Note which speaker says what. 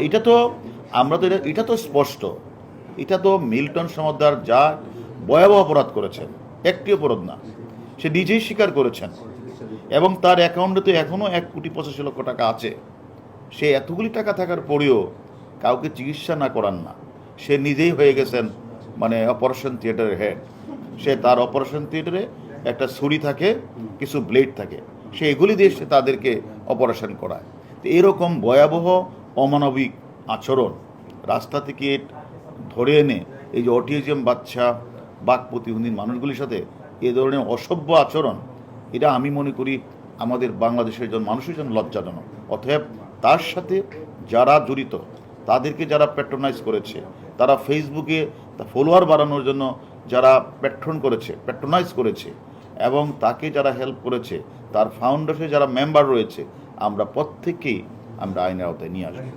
Speaker 1: এটা তো আমরা তো এটা তো স্পষ্ট, এটা তো মিল্টন সমাদ্দার যা ভয়াবহ অপরাধ করেছেন, একটি অপরাধ না, সে নিজেই স্বীকার করেছেন। এবং তার অ্যাকাউন্টে তো এখনও 1,85,00,000 টাকা আছে। সে এতগুলি টাকা থাকার পরেও কাউকে চিকিৎসা না করান না, সে নিজেই হয়ে গেছেন মানে অপারেশন থিয়েটারের হেড। সে তার অপারেশন থিয়েটারে একটা ছুরি থাকে, কিছু ব্লেড থাকে, সে এগুলি দিয়ে সে তাদেরকে অপারেশন করায়। তো এরকম ভয়াবহ অমানবিক আচরণ রাস্তা থেকে ধরে এনে এই যে অটিজম বাচ্চা, বাক প্রতিবন্ধী মানুষগুলির সাথে এ ধরনের অসভ্য আচরণ, এটা আমি মনে করি আমাদের বাংলাদেশের জন্য মানুষের জন্য লজ্জাজনক। অতএব তার সাথে যারা জড়িত, তাদেরকে যারা প্যাট্রোনাইজ করেছে, তারা ফেসবুকে ফলোয়ার বাড়ানোর জন্য যারা প্যাট্রোনাইজ করেছে এবং তাকে যারা হেল্প করেছে, তার ফাউন্ডেশনে যারা মেম্বার রয়েছে, আমরা প্রত্যেককেই আমরা আইনের আওতায় নিয়ে আসবো।